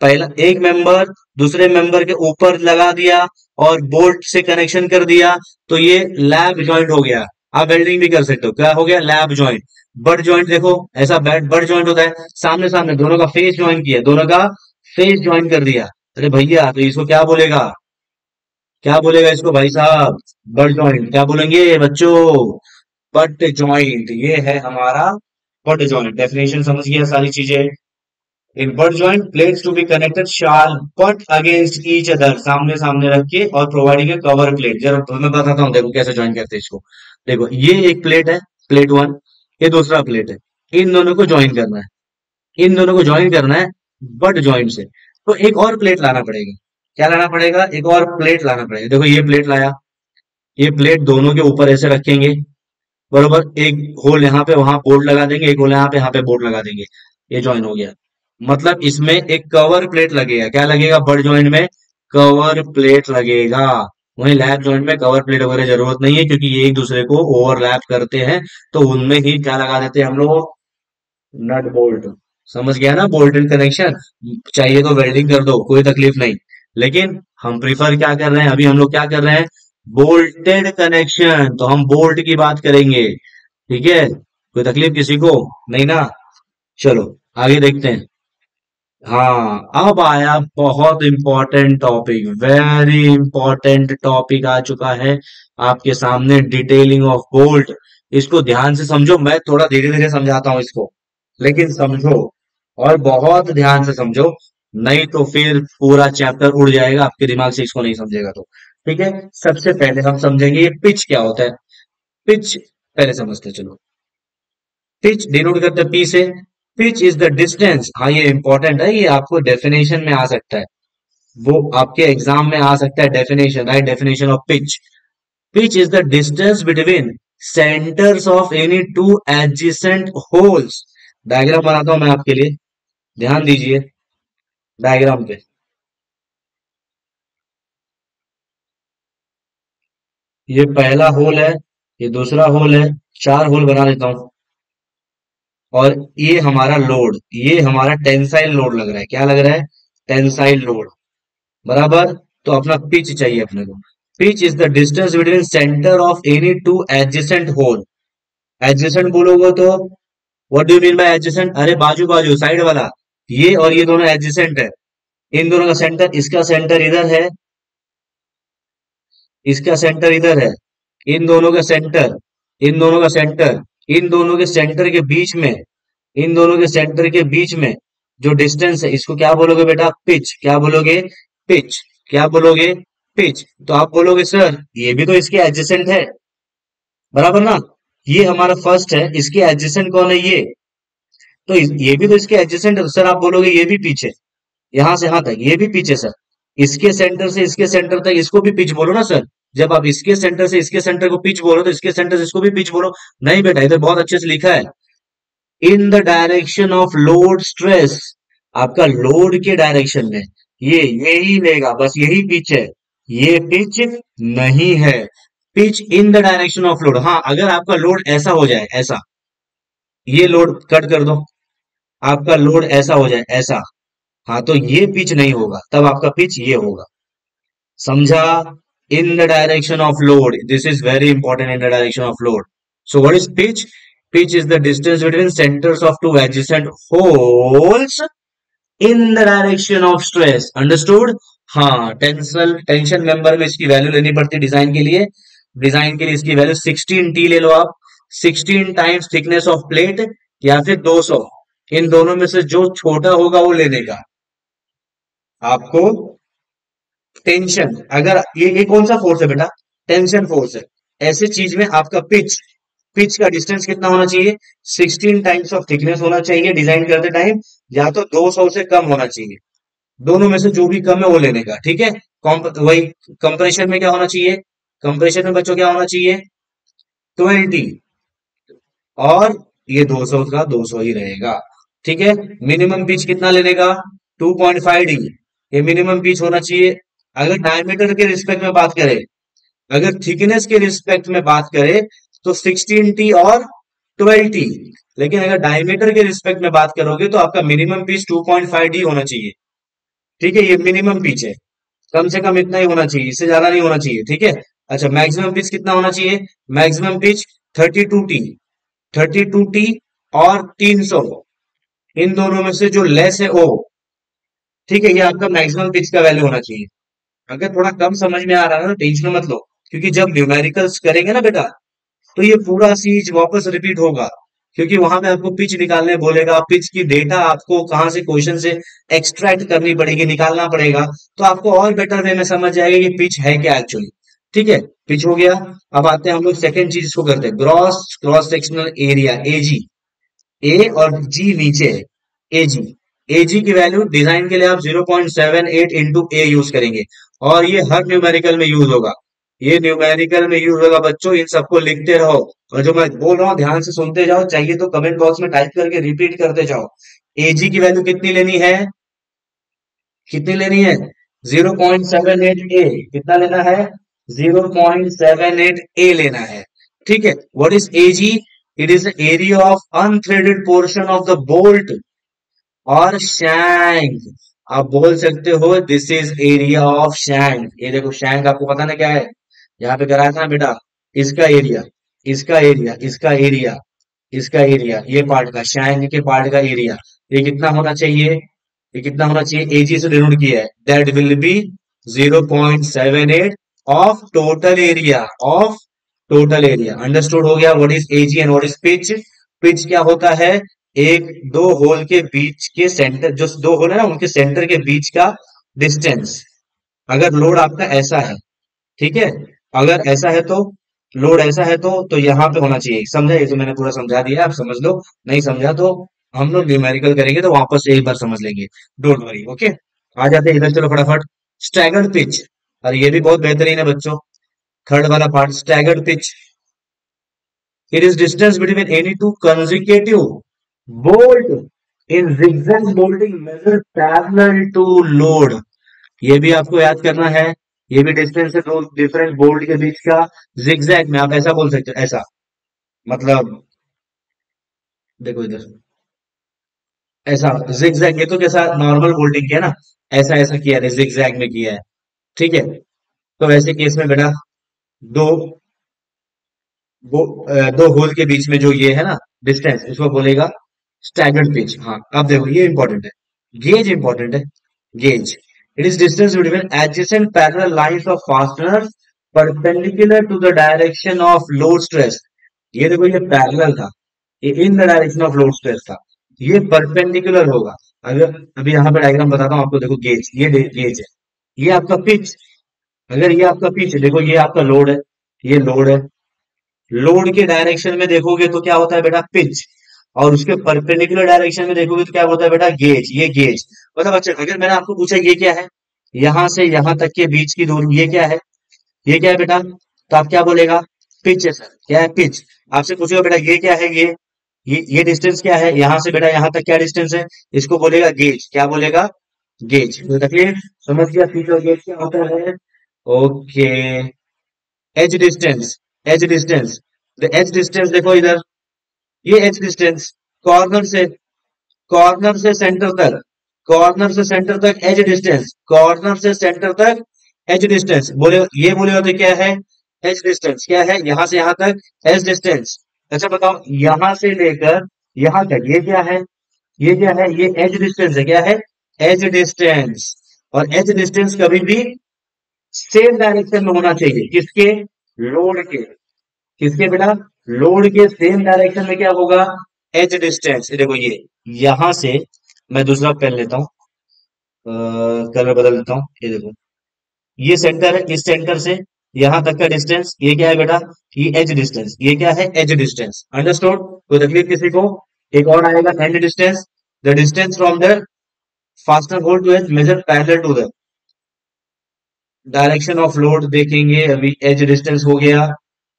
पहला एक मेंबर दूसरे मेंबर के ऊपर लगा दिया और बोल्ट से कनेक्शन कर दिया तो ये लैब जॉइंट हो गया। आप वेल्डिंग भी कर सकते हो, क्या हो गया? Lab joint. बट जॉइंट देखो ऐसा बट जॉइंट होता है, सामने सामने दोनों का फेस ज्वाइन किया, दोनों का फेस ज्वाइन कर दिया। अरे भैया तो इसको क्या बोलेगा? क्या बोलेगा इसको भाई साहब? Butt joint. क्या बोलेंगे बच्चों? Butt joint. ये है हमारा बट जॉइंट। डेफिनेशन समझ गया सारी चीजें। In butt joint plates to be connected shall butt against each other, सामने सामने रख के और प्रोवाइडिंग ए कवर प्लेट। जरा मैं बताता हूँ, देखो कैसे ज्वाइन करते हैं इसको। देखो ये एक प्लेट है, प्लेट वन, ये दूसरा प्लेट है, इन दोनों को ज्वाइन करना है, इन दोनों को ज्वाइन करना है बट ज्वाइंट से। तो एक और प्लेट लाना पड़ेगा। क्या लाना पड़ेगा? एक और प्लेट लाना पड़ेगा। देखो ये प्लेट लाया, ये प्लेट दोनों के ऊपर ऐसे रखेंगे, बरोबर। एक होल यहाँ पे वहां बोर्ड लगा देंगे, एक होल यहाँ पे बोर्ड लगा देंगे, ये ज्वाइन हो गया। मतलब इसमें एक कवर प्लेट लगेगा। क्या लगेगा बट जॉइंट में? कवर प्लेट लगेगा। वहीं लैप जॉइंट में कवर प्लेट वगैरह जरूरत नहीं है, क्योंकि ये एक दूसरे को ओवरलैप करते हैं। तो उनमें ही क्या लगा देते हैं हम लोग? Nut bolt. समझ गया ना? Bolted connection. चाहिए तो वेल्डिंग कर दो, कोई तकलीफ नहीं। लेकिन हम प्रिफर क्या कर रहे हैं, अभी हम लोग क्या कर रहे हैं? Bolted connection. तो हम बोल्ट की बात करेंगे। ठीक है? कोई तकलीफ किसी को? नहीं ना? चलो आगे देखते हैं। हाँ, अब आया बहुत important topic, very important topic आ चुका है आपके सामने, डिटेलिंग ऑफ बोल्ट। इसको ध्यान से समझो, मैं थोड़ा धीरे धीरे समझाता हूँ इसको, लेकिन समझो, और बहुत ध्यान से समझो। नहीं तो फिर पूरा चैप्टर उड़ जाएगा आपके दिमाग से, इसको नहीं समझेगा तो। ठीक है? सबसे पहले हम समझेंगे ये पिच क्या होता है। पिच पहले समझते हैं, चलो। पिच डिनोट करते हैं पी से। Pitch is the distance. हाँ, ये इंपॉर्टेंट है, ये आपको डेफिनेशन में आ सकता है। वो आपके एग्जाम में आ सकता है definition, right? Definition of pitch. Pitch is the distance between centres of any two adjacent holes. Diagram बनाता हूं मैं आपके लिए, ध्यान दीजिए डायग्राम पे। ये पहला होल है, ये दूसरा होल है, चार होल बना देता हूं। और ये हमारा लोड, ये हमारा टेंसाइल लोड लग रहा है। क्या लग रहा है? Tensile load. बराबर। तो अपना पिच चाहिए अपने को। Pitch is the distance between centre of any two adjacent hole. Adjacent बोलोगे तो what do mean by adjacent? अरे बाजू बाजू, साइड वाला। ये और ये दोनों एडजेसेंट है। इन दोनों का सेंटर, इसका सेंटर इधर है, इसका सेंटर इधर है। इन दोनों का सेंटर, इन दोनों का सेंटर, इन दोनों के सेंटर के बीच में, इन दोनों के सेंटर के बीच में जो डिस्टेंस है, इसको क्या बोलोगे बेटा? पिच। क्या बोलोगे? पिच। क्या बोलोगे? पिच। तो आप बोलोगे सर ये भी तो इसके एडजेसेंट है, बराबर ना? ये हमारा फर्स्ट है, इसके एडजेसेंट कौन है? ये। तो ये भी तो इसके एडजेसेंट है, तो सर आप बोलोगे ये भी पिच है। यहां से यहां तक ये भी पिच है सर। इसके सेंटर से इसके सेंटर तक इसको भी पिच बोलो ना सर। जब आप इसके सेंटर से इसके सेंटर को पिच बोलो, तो इसके सेंटर से इसको भी पिच बोलो। नहीं बेटा, इधर बहुत अच्छे से लिखा है, इन the direction of load stress. आपका लोड के डायरेक्शन में ये यही लेगा, बस यही पिच है। ये पिच नहीं है। Pitch in the direction of load. हाँ, अगर आपका लोड ऐसा हो जाए, ऐसा, ये लोड कट कर दो, आपका लोड ऐसा हो जाए, ऐसा, हाँ, तो ये पिच नहीं होगा, तब आपका पिच ये होगा। समझा? इन the direction of load, this is very important, in the direction of load. So what is pitch? Pitch is the distance between centres of two adjacent holes in the direction of stress. Understood? हाँ, tensile tension member में इसकी value लेनी पड़ती है design के लिए। Design के लिए इसकी वैल्यू 16T ले लो आप। 16 टाइम्स थिकनेस ऑफ प्लेट, या फिर 200। इन दोनों में से जो छोटा होगा वो लेने का आपको। टेंशन, अगर ये कौन सा फोर्स है बेटा? टेंशन फोर्स है। ऐसे चीज में आपका पिच, पिच का डिस्टेंस कितना होना चाहिए? 16 टाइम्स ऑफ थिकनेस होना चाहिए डिजाइन करते टाइम, या तो 200 से कम होना चाहिए। दोनों में से जो भी कम है वो लेने का। ठीक है? वही कंप्रेशन में क्या होना चाहिए? कंप्रेशन में बच्चों क्या होना चाहिए? 20। और ये 200 का 200 ही रहेगा। ठीक है? मिनिमम पिच कितना लेने का? 2.5D। ये मिनिमम पिच होना चाहिए। अगर डायमीटर के रिस्पेक्ट में बात करें, अगर थिकनेस के रिस्पेक्ट में बात करें, तो 16T और 12T। लेकिन अगर डायमीटर के रिस्पेक्ट में बात करोगे तो आपका मिनिमम पिच 2.5D होना चाहिए। ठीक है? ये मिनिमम पिच है, कम से कम इतना ही होना चाहिए, इससे ज्यादा नहीं होना चाहिए। ठीक है? अच्छा, मैक्सिमम पिच कितना होना चाहिए? Maximum pitch 32T। 32T और 300, इन दोनों में से जो लेस है ओ। ठीक है? ये आपका मैक्सिमम पिच का वैल्यू होना चाहिए। अगर थोड़ा कम समझ में आ रहा है ना, टेंशन मत लो, क्योंकि जब न्यूमेरिकल्स करेंगे ना बेटा, तो ये पूरा चीज वापस रिपीट होगा। क्योंकि वहां पे आपको पिच निकालने बोलेगा, पिच की डेटा आपको कहाँ से क्वेश्चन से एक्सट्रैक्ट करनी पड़ेगी, निकालना पड़ेगा। तो आपको और बेटर वे में समझ जाएगा कि पिच है क्या एक्चुअली। ठीक है? पिच हो गया। अब आते हैं हम लोग सेकंड चीज इसको करते हैं, ग्रॉस क्रॉस सेक्शनल एरिया, एजी। ए और जी नीचे है, एजी। एजी की वैल्यू डिजाइन के लिए आप 0.78 इंटू ए यूज करेंगे, और ये हर न्यूमेरिकल में यूज होगा। ये न्यूमेरिकल में यूज होगा बच्चों, इन सबको लिखते रहो। और जो मैं बोल रहा हूँ ध्यान से सुनते जाओ, चाहिए तो कमेंट बॉक्स में टाइप करके रिपीट करते जाओ। एजी की वैल्यू कितनी लेनी है, कितनी लेनी है, 0.78 ए, कितना लेना है, 0.78 ए लेना है। ठीक है, what is AG, it is area of unthreaded portion of the bolt और शैंक। आप बोल सकते हो this is area of shank. ये देखो शैंक आपको पता ना क्या है, यहाँ पे कराया था ना बेटा, इसका एरिया, इसका एरिया, इसका एरिया, इसका एरिया, ये पार्ट का, शैंक के पार्ट का एरिया, ये कितना होना चाहिए, ये कितना होना चाहिए, एजी से डिनोट किया है, that will be 0.78 of total area, of total area. Understood हो गया, what is AG and what is pitch. Pitch क्या होता है, एक दो होल के बीच के सेंटर, जो दो होल है ना उनके सेंटर के बीच का डिस्टेंस। अगर लोड आपका ऐसा है, ठीक है, अगर ऐसा है तो, लोड ऐसा है तो यहाँ पे होना चाहिए, समझा, ये तो मैंने पूरा समझा दिया, आप समझ लो, नहीं समझा तो हम लोग न्यूमेरिकल करेंगे तो वापस से एक बार समझ लेंगे, डोंट वरी, ओके। आ जाते हैं इधर, चलो फटाफट। स्टैगर्ड पिच, और ये भी बहुत बेहतरीन है बच्चों, थर्ड वाला part, staggered pitch. It is distance between any two consecutive bolt in zigzag bolting measured parallel to load। ये भी आपको याद करना है, ये भी डिस्टेंस है दो डिफरेंट बोल्ट के बीच का, जिगजैग में आप ऐसा बोल सकते हो, ऐसा, मतलब देखो इधर, ऐसा जिगजैग, ये तो कैसा नॉर्मल बोल्टिंग किया ना, ऐसा ऐसा किया है, जिगजैग में किया है, ठीक है। तो ऐसे केस में बेटा, दो दो होल के बीच में जो ये है ना डिस्टेंस, उसको बोलेगा स्टैगर्ड पिच। हाँ अब देखो ये इंपॉर्टेंट है, गेज इंपॉर्टेंट है, gauge, it is distance between adjacent parallel lines of fasteners perpendicular to the direction of load stress. ये देखो ये पैरेलल था, ये in the direction of load stress था, ये परपेंडिकुलर होगा। अगर अभी यहाँ पे डायग्राम बताता हूँ आपको, देखो गेज, ये गेज है, ये आपका पिच, अगर ये आपका पिच है, देखो ये आपका लोड है, ये लोड है, लोड के डायरेक्शन में देखोगे तो क्या होता है बेटा, पिच, और उसके परपेंडिकुलर डायरेक्शन में देखोगे तो क्या होता है बेटा, गेज, ये गेज। मतलब अच्छा, अगर मैंने आपको पूछा ये क्या है, यहां से यहां तक के बीच की दूरी, ये क्या है, ये क्या है बेटा, तो आप क्या बोलेगा, पिच है सर, क्या है, पिच। आपसे पूछेगा बेटा ये क्या है, ये डिस्टेंस क्या है, यहां से बेटा यहां तक क्या डिस्टेंस है, इसको बोलेगा गेज, क्या बोलेगा, गेज। तो तकलीफ समझ गया, पिच और गेज क्या होता है, okay. Edge distance, edge distance, edge distance देखो इधर, ये एज डिस्टेंस, कॉर्नर से, कॉर्नर से सेंटर तक, कॉर्नर से सेंटर तक एज डिस्टेंस, कॉर्नर से सेंटर तक एज डिस्टेंस, बोले ये बोले होते क्या है, एज डिस्टेंस क्या है, यहां से यहां तक एज डिस्टेंस। अच्छा बताओ, यहां से लेकर यहां तक ये क्या है, ये क्या है, ये एज डिस्टेंस है, क्या है, एज डिस्टेंस। और एज डिस्टेंस कभी भी सेम डायरेक्शन में होना चाहिए, किसके, लोड के, किसके बेटा, लोड के सेम डायरेक्शन में क्या होगा, एज डिस्टेंस। देखो ये यहां से, मैं दूसरा पेन लेता हूँ, कलर बदल देता हूँ, ये देखो, ये सेंटर है, इस सेंटर से यहां तक का डिस्टेंस, ये क्या है बेटा, ये एज डिस्टेंस, ये क्या है, एज डिस्टेंस। अंडरस्टूड, कोई तकलीफ किसी को। एक और आएगा end distance, the distance from the fastener hole to edge measure parallel to the direction of load, देखेंगे अभी, एज डिस्टेंस हो गया,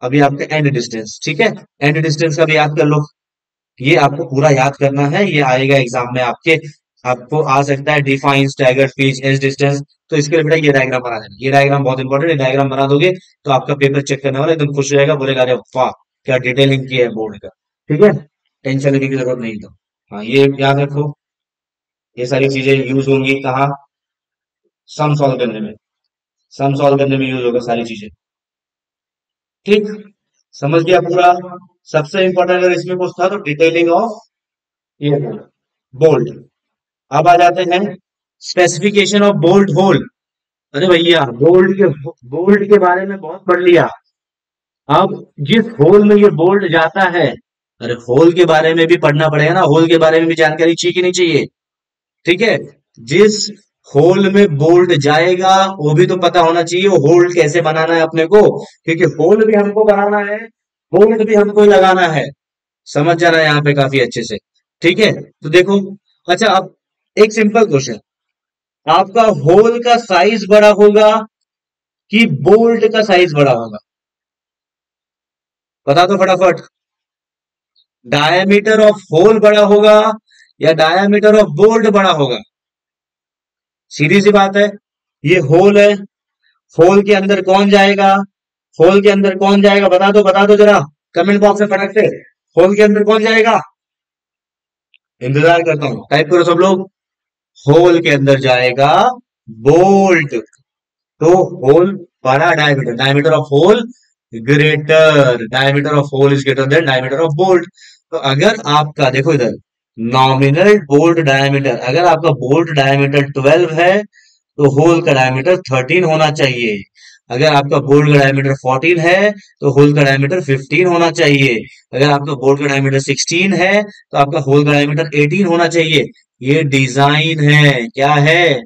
अभी आपका एंड डिस्टेंस, ठीक है, एंड डिस्टेंस का भी याद कर लो, ये आपको पूरा याद करना है, ये आएगा एग्जाम में आपके, आपको आ सकता है define staggered pitch edge distance. तो इसके लिए बेटा ये डायग्राम बना देना, ये डायग्राम बहुत इंपॉर्टेंट है, डायग्राम बना दोगे तो आपका पेपर चेक करने वाला एकदम खुश हो जाएगा, बोलेगा अरे वाह क्या डिटेलिंग की है बोर्ड का, ठीक है, टेंशन लेने की जरूरत नहीं। तो हाँ ये याद रखो, ये सारी चीजें यूज होंगी कहाँ, सम सॉल्व करने में, सम सॉल्व करने में यूज होगा सारी चीजें, ठीक, समझ गया पूरा। सबसे इंपॉर्टेंट अगर इसमें कुछ था तो डिटेलिंग ऑफ ये बोल्ट। अब आ जाते हैं स्पेसिफिकेशन ऑफ बोल्ट होल। अरे भैया बोल्ट के बारे में बहुत पढ़ लिया, अब जिस होल में ये बोल्ट जाता है, अरे होल के बारे में भी पढ़ना पड़ेगा ना, होल के बारे में भी जानकारी चाहिए कि नहीं चाहिए, ठीक है। जिस होल में बोल्ट जाएगा वो भी तो पता होना चाहिए, वो होल कैसे बनाना है अपने को, क्योंकि होल भी हमको बनाना है, बोल्ट भी हमको ही लगाना है, समझ जाना है यहाँ पे काफी अच्छे से, ठीक है। तो देखो, अच्छा अब एक सिंपल क्वेश्चन, आपका होल का साइज बड़ा होगा कि बोल्ट का साइज बड़ा होगा, बता दो फटाफट, डायमीटर ऑफ होल बड़ा होगा या डायामीटर ऑफ बोल्ट बड़ा होगा? सीधी सी बात है। ये होल है, होल के अंदर कौन जाएगा? होल के अंदर कौन जाएगा? बता दो जरा, कमेंट बॉक्स में फटक से। होल के अंदर कौन जाएगा? इंतजार करता हूं, टाइप करो सब लोग। होल के अंदर जाएगा बोल्ट। तो होल बड़ा, diameter, diameter of hole greater, diameter of hole is greater than diameter of bolt. तो अगर आपका देखो इधर, नॉमिनल बोल्ट डायमीटर, अगर आपका बोल्ट डायमीटर 12 है तो होल का डायमीटर 13 होना चाहिए। अगर आपका बोल्ट का डायमीटर 14 है तो होल का डायमीटर 15 होना चाहिए। अगर आपका बोल्ट का डायमीटर 16 है तो आपका होल का डायमीटर 18 होना चाहिए। ये डिजाइन है, क्या है?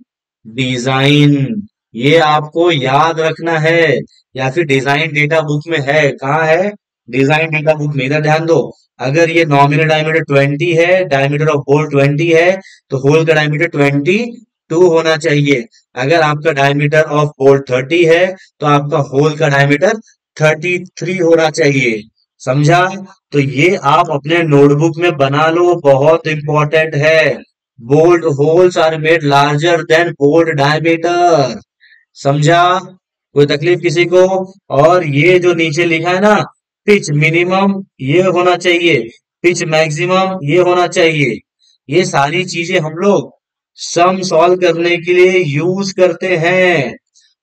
डिजाइन। ये आपको याद रखना है, या फिर डिजाइन डेटा बुक में है? कहाँ है? डिजाइन डेटा बुक में, इधर ध्यान दो। अगर ये नॉमिनल डायमीटर 20 है, डायमीटर ऑफ बोल्ट 20 है, तो होल का डायमीटर 22 होना चाहिए। अगर आपका डायमीटर ऑफ बोल्ट 30 है तो आपका होल का डायमीटर 33 होना चाहिए। समझा? तो ये आप अपने नोटबुक में बना लो, बहुत इंपॉर्टेंट है। Bolt holes are made larger than bolt diameter. समझा? कोई तकलीफ किसी को? और ये जो नीचे लिखा है ना, पिच मिनिमम ये होना चाहिए, पिच मैक्सिमम ये होना चाहिए। ये सारी चीजें हम लोग सम सॉल्व करने के लिए यूज करते हैं।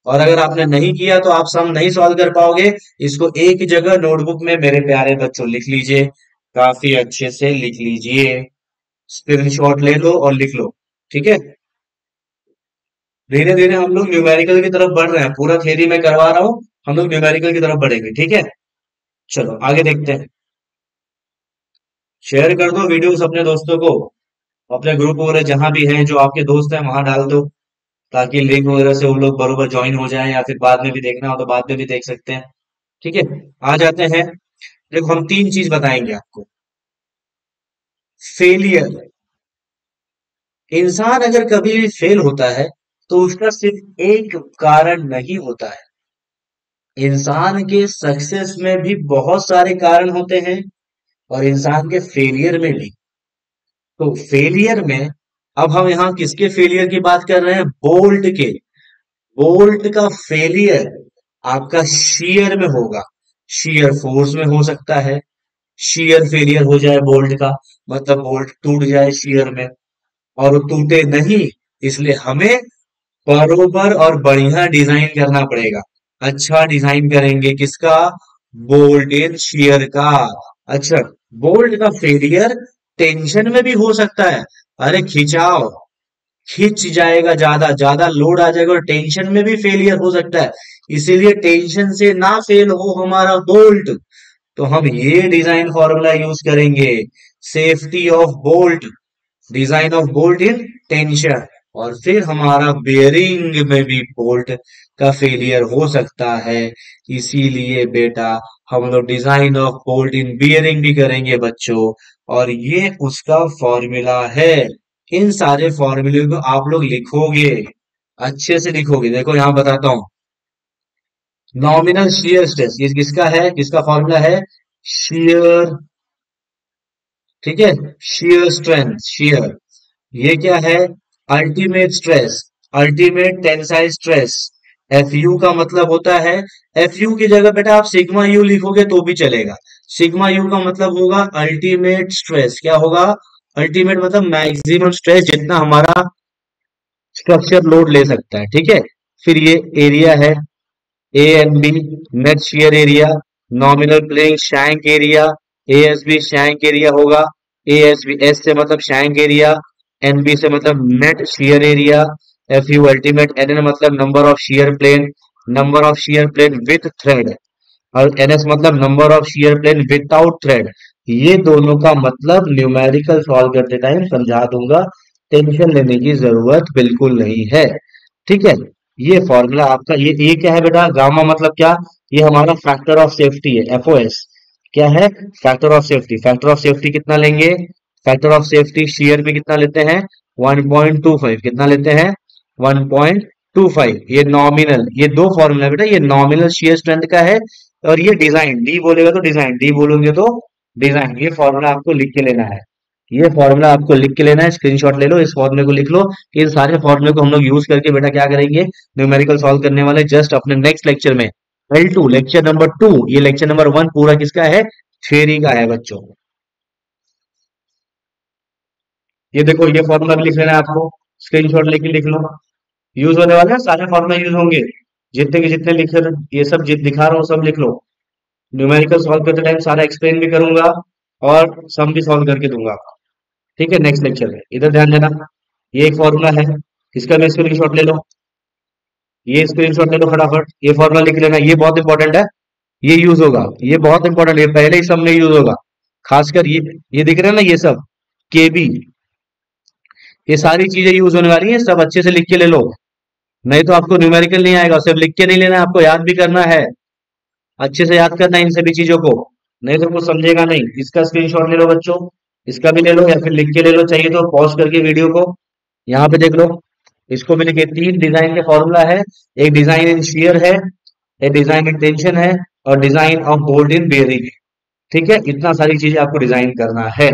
और अगर आपने नहीं किया तो आप सम नहीं सॉल्व कर पाओगे। इसको एक जगह नोटबुक में मेरे प्यारे बच्चों लिख लीजिए, काफी अच्छे से लिख लीजिए। स्क्रीनशॉट ले लो और लिख लो, ठीक है? धीरे धीरे हम लोग न्यूमेरिकल की तरफ बढ़ रहे हैं, पूरा थ्योरी मैं करवा रहा हूँ, हम लोग न्यूमेरिकल की तरफ बढ़ेंगे, ठीक है? चलो आगे देखते हैं। शेयर कर दो वीडियोस अपने दोस्तों को, अपने ग्रुप वगैरह जहां भी हैं, जो आपके दोस्त हैं वहां डाल दो, ताकि लिंक वगैरह से वो लोग बरोबर ज्वाइन हो जाएं, या फिर बाद में भी देखना हो तो बाद में भी देख सकते हैं। ठीक है, आ जाते हैं। देखो हम तीन चीज बताएंगे आपको। फेलियर, इंसान अगर कभी भी फेल होता है तो उसका सिर्फ एक कारण नहीं होता है। इंसान के सक्सेस में भी बहुत सारे कारण होते हैं, और इंसान के फेलियर में भी। तो फेलियर में, अब हम यहाँ किसके फेलियर की बात कर रहे हैं? बोल्ट के। बोल्ट का फेलियर आपका शीयर में होगा, शीयर फोर्स में हो सकता है। शीयर फेलियर हो जाए बोल्ट का, मतलब बोल्ट टूट जाए शीयर में, और वो टूटे नहीं, इसलिए हमें बरोबर और बढ़िया डिजाइन करना पड़ेगा। अच्छा डिजाइन करेंगे किसका? बोल्ट इन शियर का। अच्छा, बोल्ट का फेलियर टेंशन में भी हो सकता है। अरे खिंचाव, खिंच जाएगा, ज्यादा ज्यादा लोड आ जाएगा और टेंशन में भी फेलियर हो सकता है। इसीलिए टेंशन से ना फेल हो हमारा बोल्ट, तो हम ये डिजाइन फॉर्मूला यूज करेंगे, safety of bolt, design of bolt in tension. और फिर हमारा बेयरिंग में भी बोल्ट का फेलियर हो सकता है। इसीलिए बेटा हम लोग design of bolt in bearing भी करेंगे बच्चों, और ये उसका फॉर्मूला है। इन सारे फॉर्मूले को आप लोग लिखोगे, अच्छे से लिखोगे। देखो यहां बताता हूं, नॉमिनल शियर स्ट्रेस ये किसका है? किसका फॉर्मूला है? शियर, ठीक है, शियर स्ट्रेंथ, शियर। ये क्या है? Ultimate stress, ultimate tensile stress. F you का मतलब होता है, एफ यू की जगह बेटा आप सिग्मा यू लिखोगे तो भी चलेगा। सिग्मा यू का मतलब होगा अल्टीमेट स्ट्रेस। क्या होगा? अल्टीमेट मतलब मैक्सिमम स्ट्रेस जितना हमारा स्ट्रक्चर लोड ले सकता है, ठीक है। फिर ये एरिया है, A and B, net shear area, nominal playing shank area, A S B shank area होगा। ए एस बी, एस से मतलब शैंक एरिया, एन बी से मतलब net shear area, F U ultimate, N N मतलब number of shear plane, number of shear plane with thread, और N S मतलब number of shear plane without thread. ये दोनों का मतलब न्यूमेरिकल सॉल्व करते टाइम समझा दूंगा, टेंशन लेने की जरूरत बिल्कुल नहीं है, ठीक है। ये फॉर्मूला आपका, ये क्या है बेटा? गामा मतलब क्या? ये हमारा फैक्टर ऑफ सेफ्टी है, एफओएस। क्या है? Factor of safety. Factor of safety कितना लेंगे? फैक्टर ऑफ सेफ्टी शेयर में कितना लेते हैं? 1.25। कितना लेते हैं? 1.25। ये नॉमिनल, ये दो फॉर्मूला बेटा, ये नॉमिनल शेयर स्ट्रेंथ का है, और ये डिजाइन, डी बोलेगा तो डिजाइन, डी बोलोगे तो डिजाइन। ये फॉर्मूला आपको लिख के लेना है। ये फॉर्मूला आपको लिख के लेना है, स्क्रीनशॉट ले लो, इस फॉर्मूले को लिख लो। इन सारे फॉर्मूले को हम लोग यूज करके बेटा क्या करेंगे, न्यूमेरिकल सॉल्व करने वाले जस्ट अपने नेक्स्ट लेक्चर में। L2 लेक्चर नंबर 2, ये लेक्चर नंबर 1 पूरा किसका है, थ्योरी का है बच्चों। ये देखो ये फॉर्मूला भी लिख लेना है आपको, स्क्रीनशॉट लेके लिख लो। यूज होने वाले हैं सारे फॉर्मूला, यूज होंगे जितने के जितने लिखे, ये सब दिखा रहा हूँ सब लिख लो। न्यूमेरिकल सॉल्व करते टाइम सारा एक्सप्लेन भी करूंगा और सम भी सॉल्व करके दूंगा, ठीक है, नेक्स्ट लेक्चर में। इधर ध्यान देना, ये एक फॉर्मूला है, इसका मैं स्क्रीनशॉट ले लो, ये स्क्रीनशॉट ले लो फटाफट, ये फॉर्मूला लिख लेना, ये बहुत इंपॉर्टेंट है, ये यूज होगा, ये बहुत इंपॉर्टेंट है, पहले ही सब में यूज होगा। खासकर ये दिख रहे हैं ना, ये सब केबी, ये सारी चीजें यूज होने वाली हैं, सब अच्छे से लिख के ले लो। नहीं तो आपको न्यूमेरिकल नहीं आएगा, सिर्फ लिख के नहीं लेना है, आपको याद भी करना है, अच्छे से याद करना है इन सभी चीजों को, नहीं तो कुछ समझेगा नहीं। इसका स्क्रीनशॉट ले लो बच्चों, इसका भी ले लो या फिर लिख के ले लो, चाहिए तो पॉज करके वीडियो को यहाँ पे देख लो। इसको भी लिखे, 3 डिजाइन के फॉर्मूला है, एक डिजाइन इन शेयर है, एक डिजाइन इन टेंशन है, और design of bolt in bearing है। ठीक है, इतना सारी चीजें आपको डिजाइन करना है।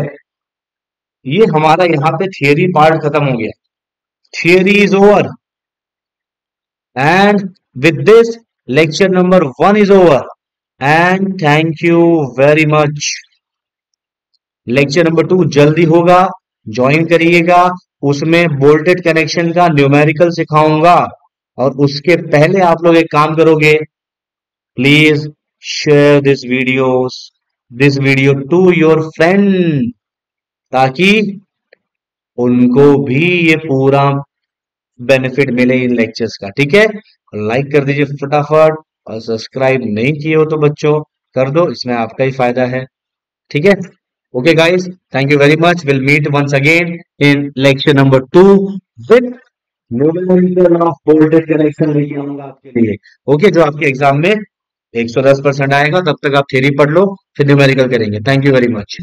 ये हमारा यहाँ पे थियरी पार्ट खत्म हो गया, theory is over, and with this lecture number 1 is over, and thank you very much. Lecture number 2 जल्दी होगा, ज्वाइन करिएगा, उसमें बोल्टेड कनेक्शन का न्यूमेरिकल सिखाऊंगा। और उसके पहले आप लोग एक काम करोगे, please share this video to your friend, ताकि उनको भी ये पूरा बेनिफिट मिले इन लेक्चर्स का, ठीक है। लाइक कर दीजिए फटाफट, और सब्सक्राइब नहीं किए हो तो बच्चों कर दो, इसमें आपका ही फायदा है, ठीक है। Okay guys, thank you very much, will meet once again in lecture number 2 with numerical of voltage connection लेके आऊंगा आपके लिए। ओके, जो आपके एग्जाम में 110% आएगा, तब तक आप थ्योरी पढ़ लो, फिर न्यूमेरिकल करेंगे। Thank you very much.